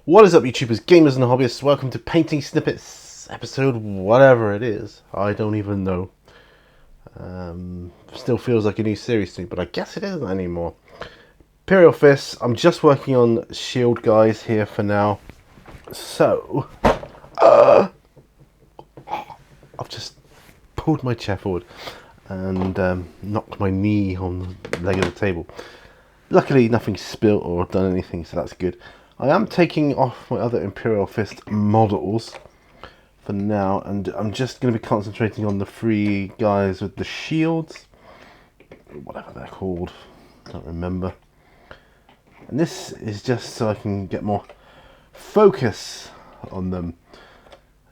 What is up, YouTubers, gamers and hobbyists? Welcome to Painting Snippets, episode whatever it is. I don't even know. Still feels like a new series to me, but I guess it isn't anymore. Imperial Fists, I'm just working on shield guys here for now. So, I've just pulled my chair forward and knocked my knee on the leg of the table. Luckily, nothing's spilt or done anything, so that's good. I am taking off my other Imperial Fist models for now, and I'm just going to be concentrating on the three guys with the shields, whatever they're called, I don't remember. And this is just so I can get more focus on them.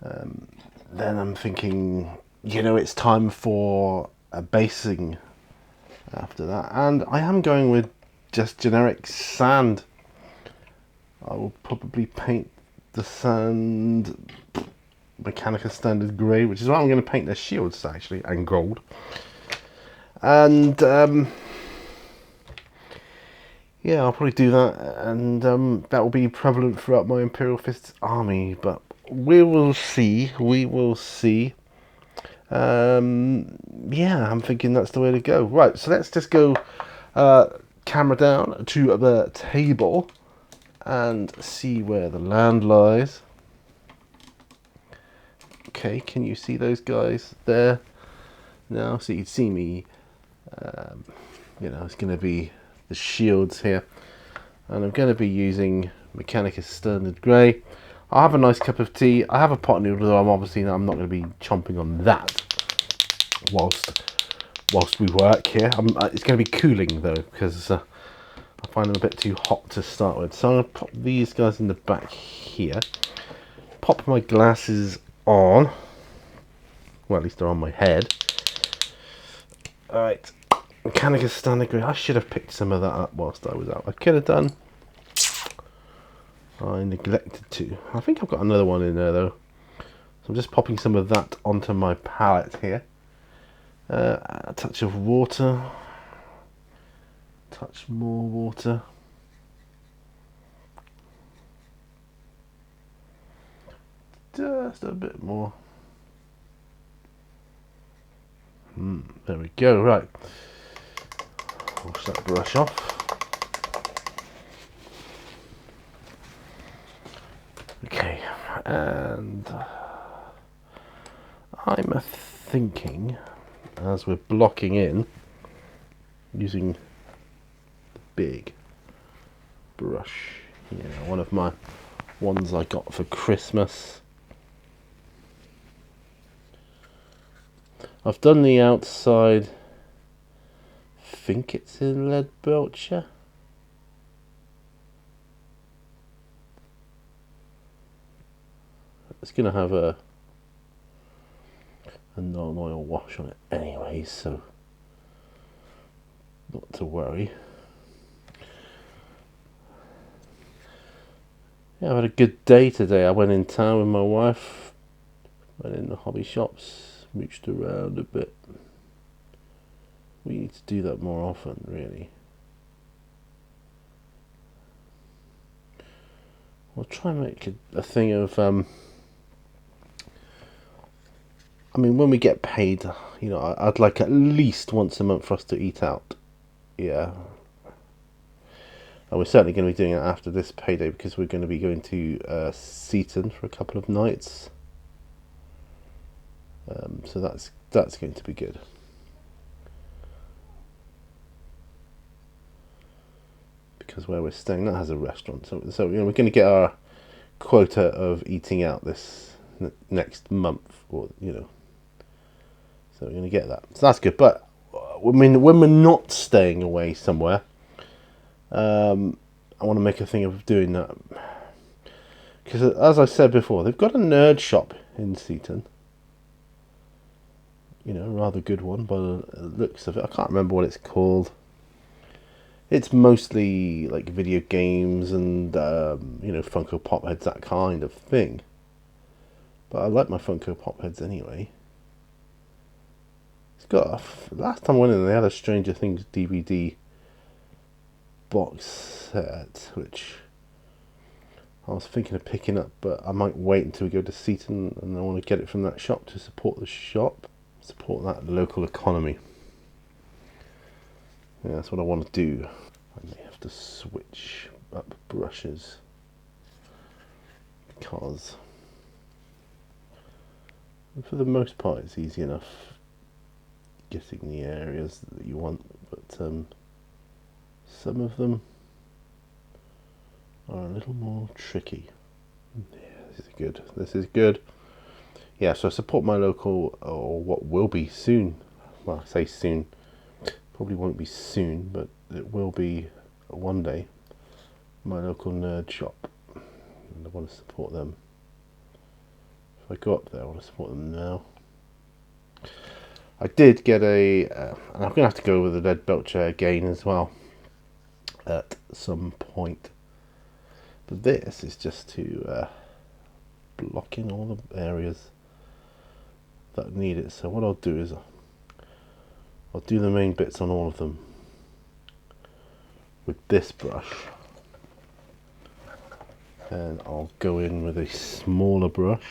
Then I'm thinking, it's time for a basing after that, and I am going with just generic sand. I will probably paint the sand Mechanica Standard Grey, which is why I'm going to paint their shields actually, and gold. And yeah, I'll probably do that, and that will be prevalent throughout my Imperial Fists army, but we will see, yeah, I'm thinking that's the way to go. Right, so let's just go camera down to the table and see where the land lies. Okay, can you see those guys there now? So you can see me. It's going to be the shields here, and I'm going to be using Mechanica Standard Grey. I have a nice cup of tea. I have a pot noodle, though I'm not going to be chomping on that whilst we work here. It's going to be cooling though, because I find them a bit too hot to start with. So I'm going to pop these guys in the back here. Pop my glasses on. Well, at least they're on my head. Alright. Mechanica Standard Grey. I should have picked some of that up whilst I was out. I could have done. I neglected to. I think I've got another one in there though. So I'm just popping some of that onto my palette here. A touch of water. Touch more water. Just a bit more. There we go. Right. Wash that brush off. Okay, and I'm thinking, as we're blocking in, using the big brush here, one of my ones I got for Christmas. I've done the outside, I think it's in lead belcher. It's going to have a non-oil wash on it anyway, so not to worry. Yeah, I had a good day today. I went in town with my wife, went in the hobby shops, mooched around a bit. We need to do that more often, really. We'll try and make a thing of when we get paid, I'd like at least once a month for us to eat out. Yeah. And we're certainly going to be doing it after this payday, because we're going to be going to Seaton for a couple of nights. So that's going to be good. Because where we're staying, that has a restaurant. So we're going to get our quota of eating out this next month, or so we're going to get that. So that's good. But when we're not staying away somewhere, I want to make a thing of doing that. Because as I said before, they've got a nerd shop in Seaton. A rather good one by the looks of it. I can't remember what it's called. It's mostly like video games and Funko Pop heads, that kind of thing. But I like my Funko Pop heads anyway. It's got last time I went in, they had a Stranger Things DVD box set, which I was thinking of picking up, but I might wait until we go to Seaton, and I want to get it from that shop to support the shop, support that local economy. Yeah, that's what I want to do. I may have to switch up brushes because for the most part it's easy enough getting the areas that you want, but some of them are a little more tricky. Yeah, this is good. This is good. Yeah, so I support my local, or what will be soon. Well, I say soon. Probably won't be soon, but it will be one day. My local nerd shop, and I want to support them. If I go up there, I want to support them now. I did get and I'm going to have to go with the lead belt chair again as well at some point. But this is just to block in all the areas that need it. So what I'll do is I'll do the main bits on all of them with this brush, and I'll go in with a smaller brush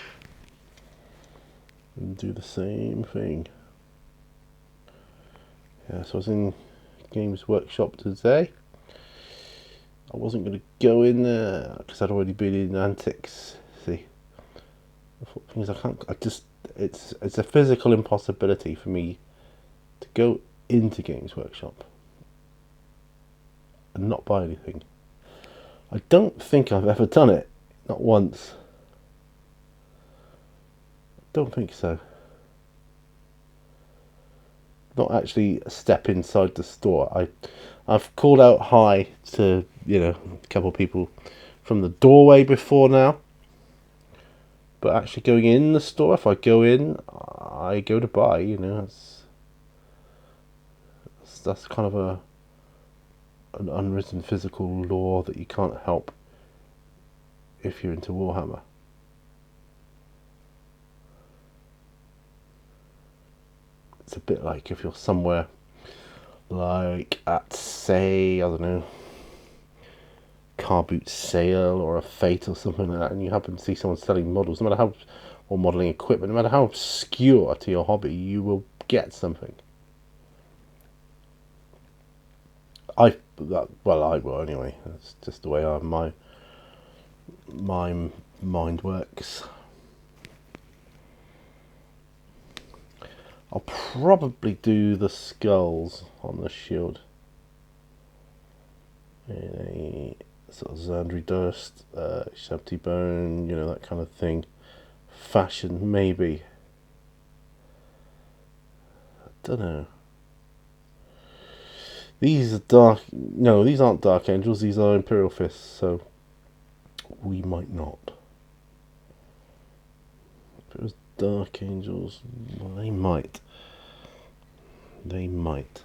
and do the same thing. Yeah, so I was in Games Workshop today. I wasn't going to go in there because I'd already been in Antics. See, I thought things I can't. It's a physical impossibility for me to go into Games Workshop and not buy anything. I don't think I've ever done it, not once. Don't think so. Not actually step inside the store. I've called out hi to, a couple of people from the doorway before now. But actually going in the store, if I go in, I go to buy, that's kind of an unwritten physical law that you can't help if you're into Warhammer. It's a bit like if you're somewhere like at, say, I don't know, car boot sale or a fete or something like that, and you happen to see someone selling models, no matter how, or modelling equipment, no matter how obscure to your hobby, you will get something. I will anyway. That's just the way my mind works. I'll probably do the skulls on the shield in a sort of Zandri dust, Shabti bone, that kind of thing. Fashion, maybe. I don't know. These are dark. No, these aren't Dark Angels. These are Imperial Fists. So we might not. If it was Dark Angels, well, they might. They might.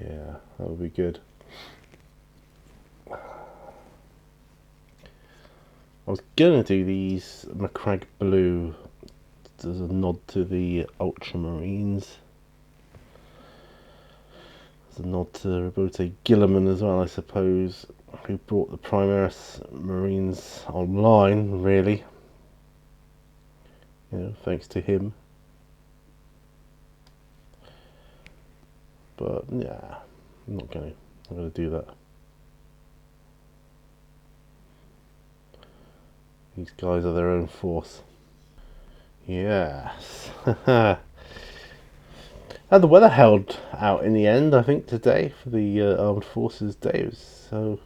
Yeah, that would be good. I was gonna do these Macragge Blue as a nod to the Ultramarines. As a nod to Robote Gilliman as well, I suppose, who brought the Primaris Marines online, really. Thanks to him. But yeah, I'm not gonna do that. These guys are their own force. Yes. And the weather held out in the end, I think, today for the Armed Forces Day. It was so.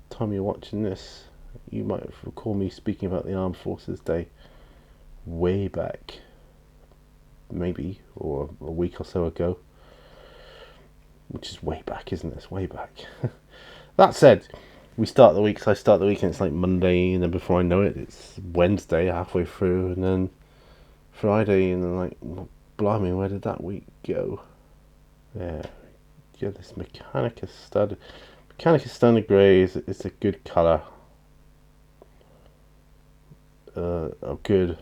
Time you're watching this, you might recall me speaking about the Armed Forces Day way back, maybe, or a week or so ago. Which is way back, isn't it? It's way back. That said, we start the week, so I start the week and it's like Monday, and then before I know it, it's Wednesday halfway through, and then Friday, and then like, blimey, where did that week go? Yeah, this Mechanicus Standard Grey is a good colour. A good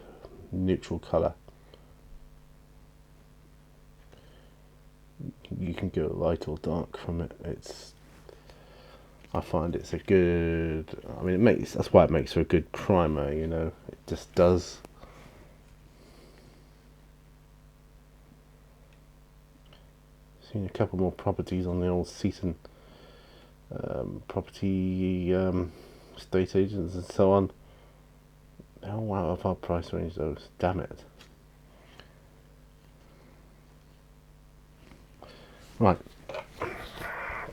neutral colour. You can go light or dark from it. It's I find it's a good, I mean, that's why it makes for a good primer, you know, it just does. Seen a couple more properties on the old Seaton property estate agents and so on. Oh, out of our price range, those. Damn it. Right.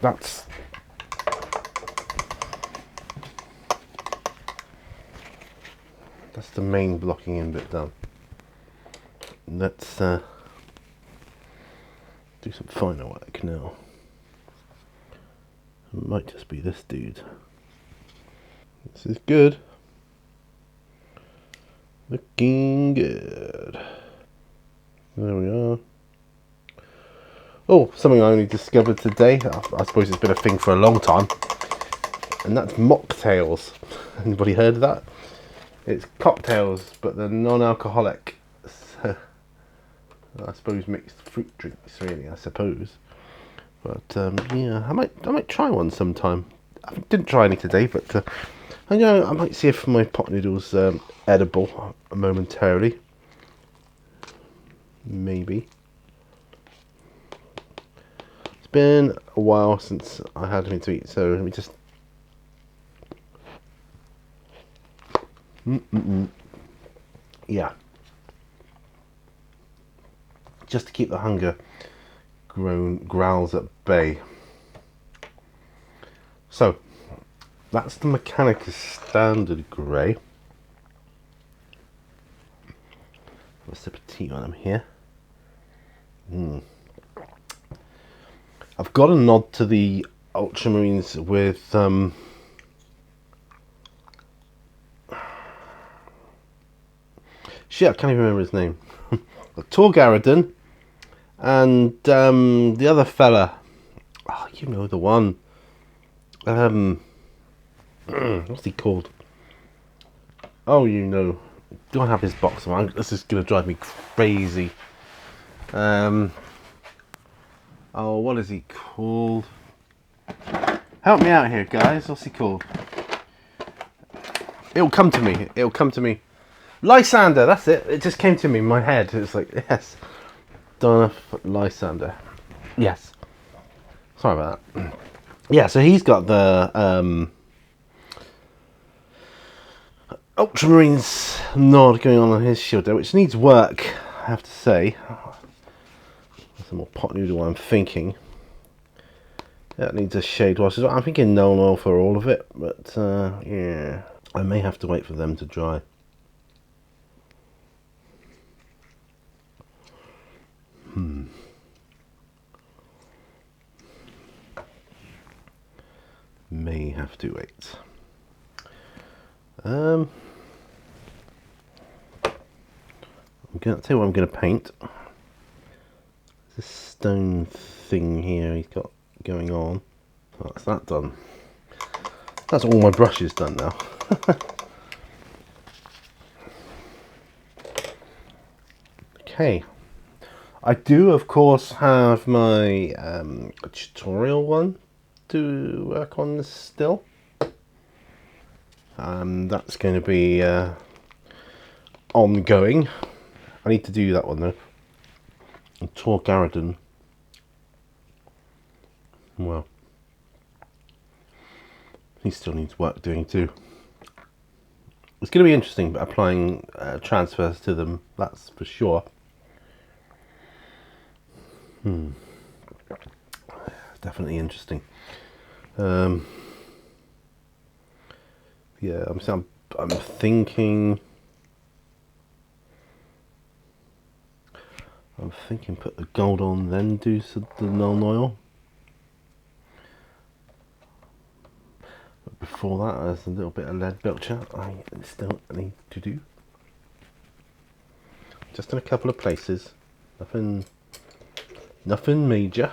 That's the main blocking in bit done. Let's do some finer work now. It might just be this dude. This is good. Looking good. There we are. Oh, something I only discovered today. I suppose it's been a thing for a long time. And that's mocktails. Anybody heard of that? It's cocktails, but they're non-alcoholic. So, I suppose mixed fruit drinks, really. I suppose. But yeah, I might try one sometime. I didn't try any today, but I might see if my pot noodles edible momentarily. Maybe. It's been a while since I had anything to eat, so let me just. Yeah. Just to keep the hunger growls at bay. So, that's the Mechanicus Standard Grey. What's the petite one here? I've got a nod to the Ultramarines with shit, I can't even remember his name. Tor Garridon and the other fella. Oh, you know the one. What's he called? Oh, you know. Do I have his box? This is gonna drive me crazy. Oh, what is he called? Help me out here, guys. What's he called? It'll come to me. It'll come to me. Lysander, that's it. It just came to me in my head. It's like, yes. Donna Lysander. Yes. Sorry about that. Yeah, so he's got the Ultramarines nod going on his shield there, which needs work, I have to say. Some more pot noodle, I'm thinking. That needs a shade wash as well. I'm thinking no oil for all of it, but yeah. I may have to wait for them to dry. May have to wait. I'm gonna tell you what I'm gonna paint. This stone thing here he's got going on. Oh, that's that done. That's all my brushes done now. Okay. I do, of course, have my tutorial one to work on this still. That's going to be ongoing. I need to do that one though. And Tor Garridon. Well, he still needs work doing too. It's going to be interesting, but applying transfers to them, that's for sure. Definitely interesting. Yeah, I'm thinking. Put the gold on, then do the null oil. But before that, there's a little bit of lead belcher I still need to do. Just in a couple of places. Nothing major.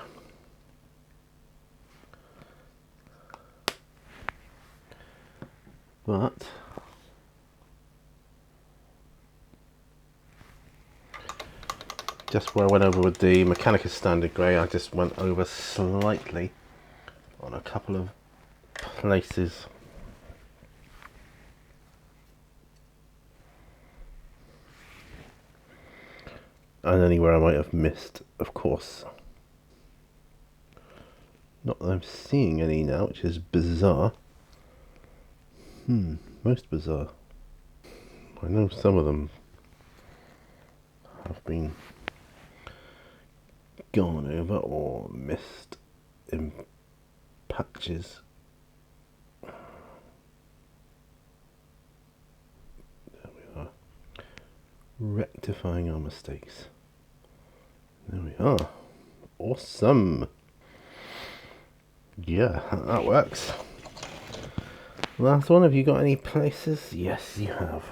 But just where I went over with the Mechanicus Standard Grey, I just went over slightly on a couple of places. And anywhere I might have missed, of course. Not that I'm seeing any now, which is bizarre. Most bizarre. I know some of them have been gone over or missed in patches. There we are. Rectifying our mistakes. There we are. Awesome. Yeah, that works. Last one, have you got any places? Yes, you have.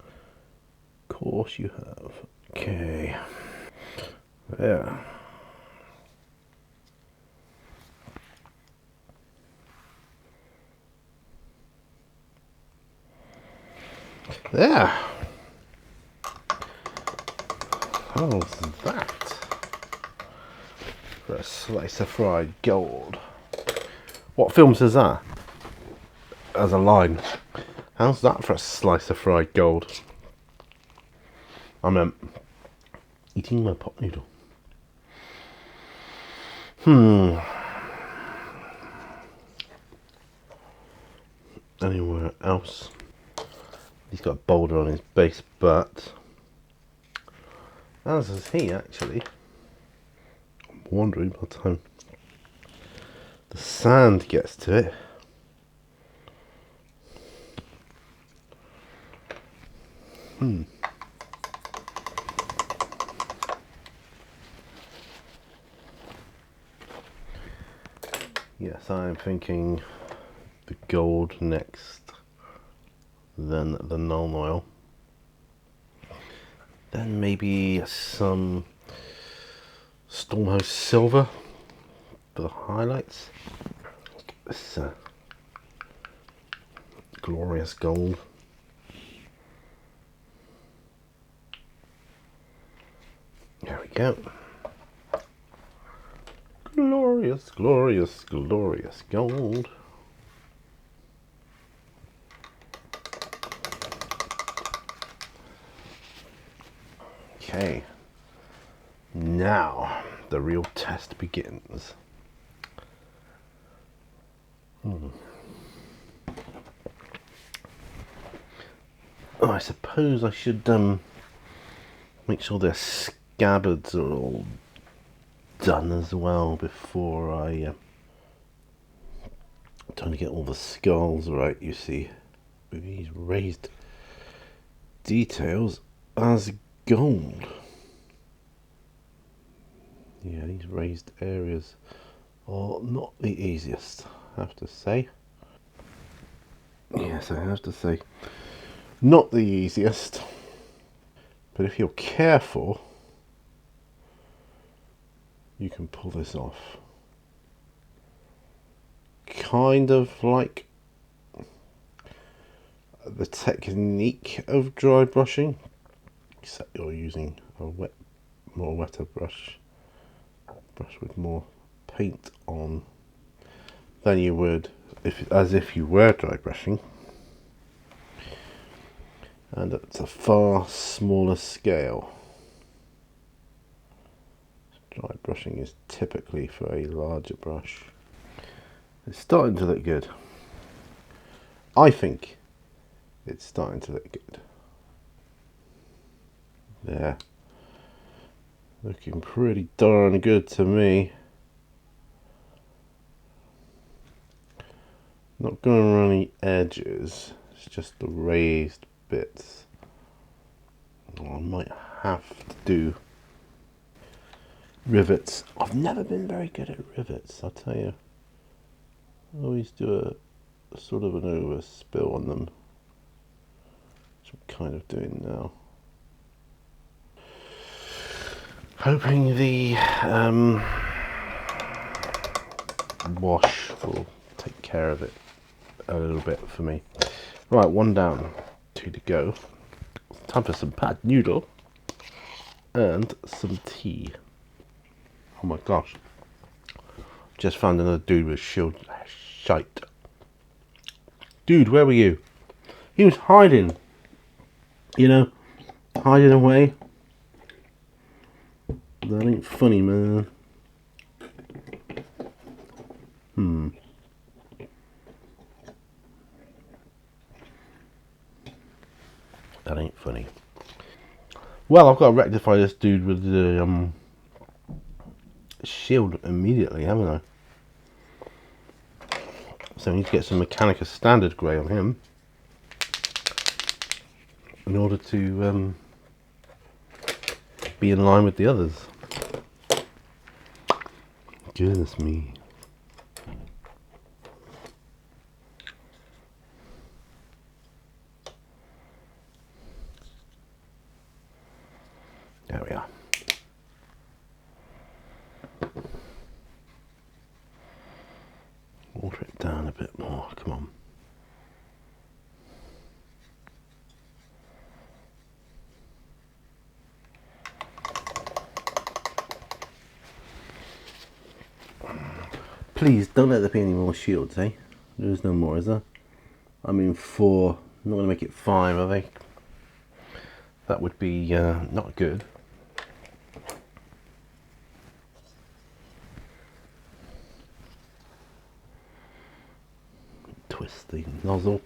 Of course you have. Okay. There. There. How's that? For a slice of fried gold. What film says that? As a line. How's that for a slice of fried gold? I meant eating my pot noodle. Anywhere else? He's got a boulder on his base, but as is he actually. I'm wondering by the time the sand gets to it. Yes, I'm thinking the gold next, then the null oil, then maybe some Stormhouse silver for the highlights. This glorious gold. There we go. Glorious, glorious, glorious gold. Okay. Now the real test begins. Oh, I suppose I should make sure their scabbards are all done as well before I trying to get all the skulls right, you see, with these raised details as gold. Yeah, these raised areas are not the easiest, I have to say. Yes, I have to say, not the easiest, but if you're careful, you can pull this off. Kind of like the technique of dry brushing, except you're using a more wetter brush with more paint on than you would as if you were dry brushing, and it's a far smaller scale. Dry brushing is typically for a larger brush. It's starting to look good. I think it's starting to look good. There. Looking pretty darn good to me. Not going around the edges, it's just the raised bits. I might have to do rivets. I've never been very good at rivets, I'll tell you. I always do a sort of an overspill on them, which I'm kind of doing now. Hoping the wash will take care of it a little bit for me. Right, one down, two to go. Time for some pad noodle and some tea. Oh my gosh, Just found another dude with shield shite. Dude, where were you? He was hiding. You know, hiding away. That ain't funny, man. That ain't funny. Well, I've got to rectify this dude with the shield immediately, haven't I? So I need to get some Mechanica Standard Grey on him in order to be in line with the others. Goodness me. There we are. Water it down a bit more, come on. Please don't let there be any more shields, eh? There's no more, is there? I mean 4, I'm not going to make it 5, are they? That would be not good. Twist the nozzle,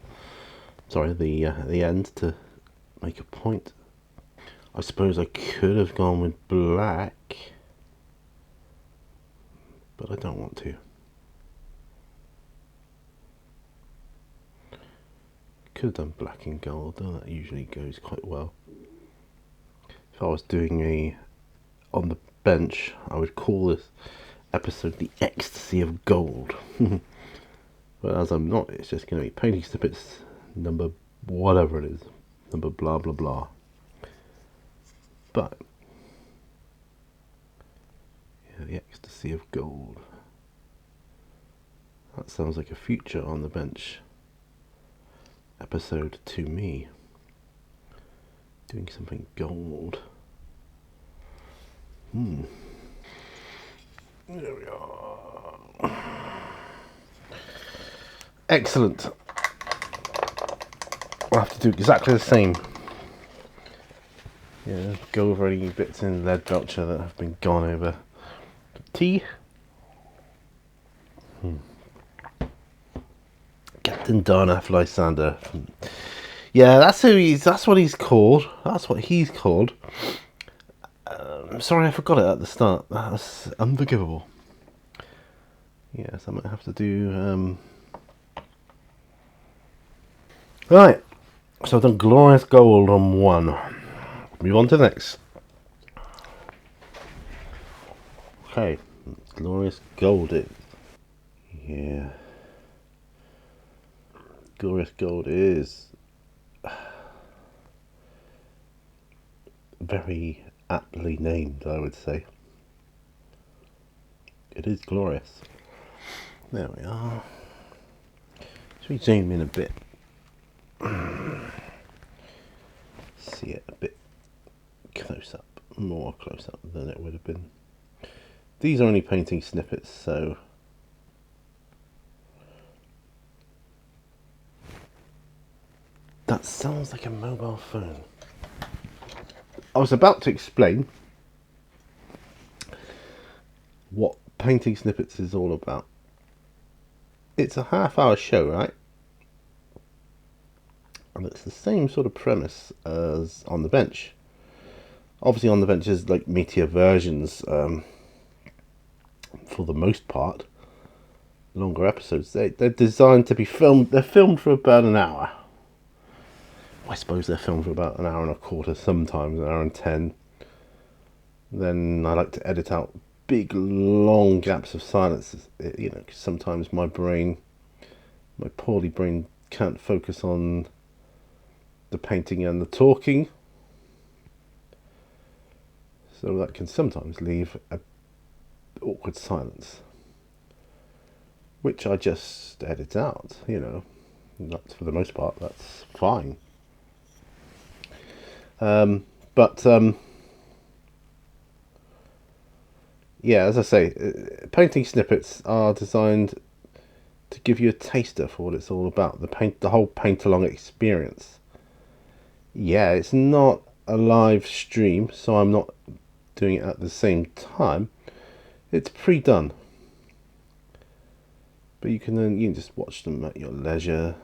sorry, the end to make a point. I suppose I could have gone with black, but I don't want to. Could have done black and gold, though that usually goes quite well. If I was doing a on the bench, I would call this episode the Ecstasy of Gold. But as I'm not, it's just going to be painting snippets number whatever it is, number blah blah blah. But yeah, the Ecstasy of Gold. That sounds like a future on the bench episode to me. Doing something gold. There we are. Excellent. I'll have to do exactly the same. Yeah, go over any bits in lead belcher that have been gone over tea. Captain Darnath Lysander. Yeah, that's who he's. That's what he's called. That's what he's called. Sorry, I forgot it at the start. That's unforgivable. Yes, I might have to do. Right. So I've done Glorious Gold on 1. Move on to the next. Okay, Glorious Gold it. Yeah. Glorious Gold is very aptly named, I would say. It is glorious. There we are. Should we zoom in a bit? See it a bit close up, more close up than it would have been. These are only painting snippets, so that sounds like a mobile phone. I was about to explain what painting snippets is all about. It's a half-hour show, right? And it's the same sort of premise as On the Bench. Obviously, On the Bench is like meatier versions, for the most part. Longer episodes. They're designed to be filmed. They're filmed for about an hour. I suppose they're filmed for about an hour and a quarter, sometimes an hour and 10. Then I like to edit out big, long gaps of silence. You know, 'cause sometimes my poorly brain can't focus on the painting and the talking, so that can sometimes leave a awkward silence, which I just edit out. You know, that's, for the most part, that's fine. yeah, as I say, painting snippets are designed to give you a taster for what it's all about. The whole paint along experience. Yeah, it's not a live stream, so I'm not doing it at the same time. It's pre-done, but you can just watch them at your leisure,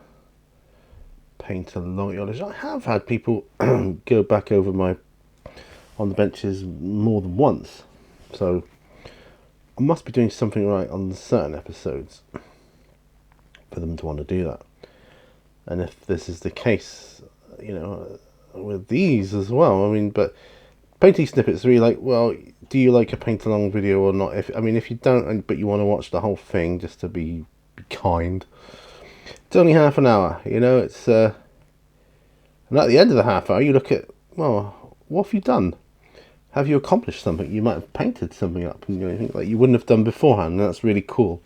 paint along at your leisure. I have had people go back over on the benches more than once, so I must be doing something right on certain episodes for them to want to do that. And if this is the case, with these as well, I mean, but painting snippets are really like, well, do you like a paint along video or not? If you don't, but you want to watch the whole thing just to be kind, it's only half an hour. It's and at the end of the half hour, you look at, well, what have you done? Have you accomplished something? You might have painted something up, and you think like you wouldn't have done beforehand. And that's really cool.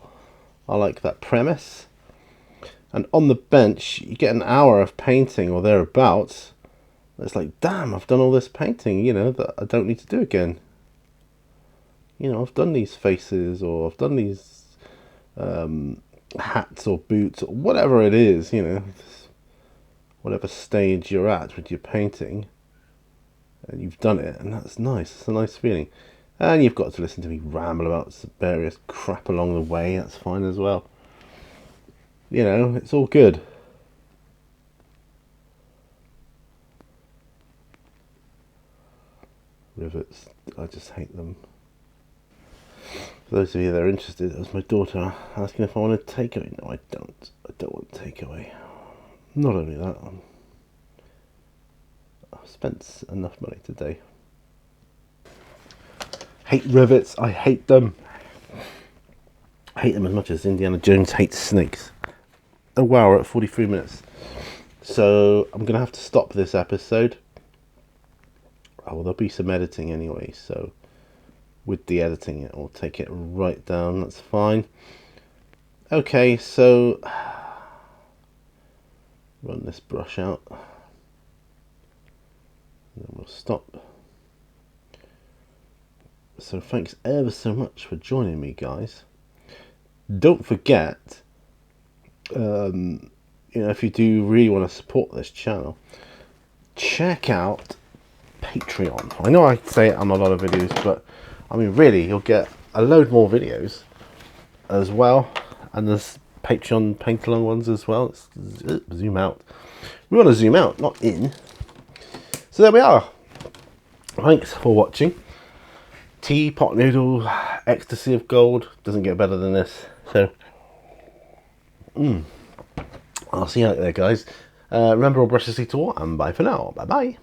I like that premise. And on the bench, you get an hour of painting or thereabouts. It's like, damn, I've done all this painting, that I don't need to do again. I've done these faces, or I've done these hats or boots, or whatever it is, whatever stage you're at with your painting. And you've done it, and that's nice. It's a nice feeling. And you've got to listen to me ramble about various crap along the way. That's fine as well. It's all good. Rivets, I just hate them. For those of you that are interested, it was my daughter asking if I wanted takeaway. No, I don't. I don't want takeaway. Not only that, I've spent enough money today. Hate rivets. I hate them. I hate them as much as Indiana Jones hates snakes. Oh wow, we're at 43 minutes. So I'm going to have to stop this episode. Oh, well, there'll be some editing anyway, so with the editing it will take it right down. That's fine. Okay, so run this brush out. And then we'll stop. So thanks ever so much for joining me, guys. Don't forget, if you do really want to support this channel, check out Patreon. I know I say it on a lot of videos, but I mean, really, you'll get a load more videos as well, and there's Patreon paint along ones as well. Let's zoom out. We want to zoom out, not in. So there we are. Thanks for watching. Tea, pot noodle, ecstasy of gold. Doesn't get better than this. So, I'll see you out there, guys. Remember, all brushes lead to war, and bye for now. Bye bye.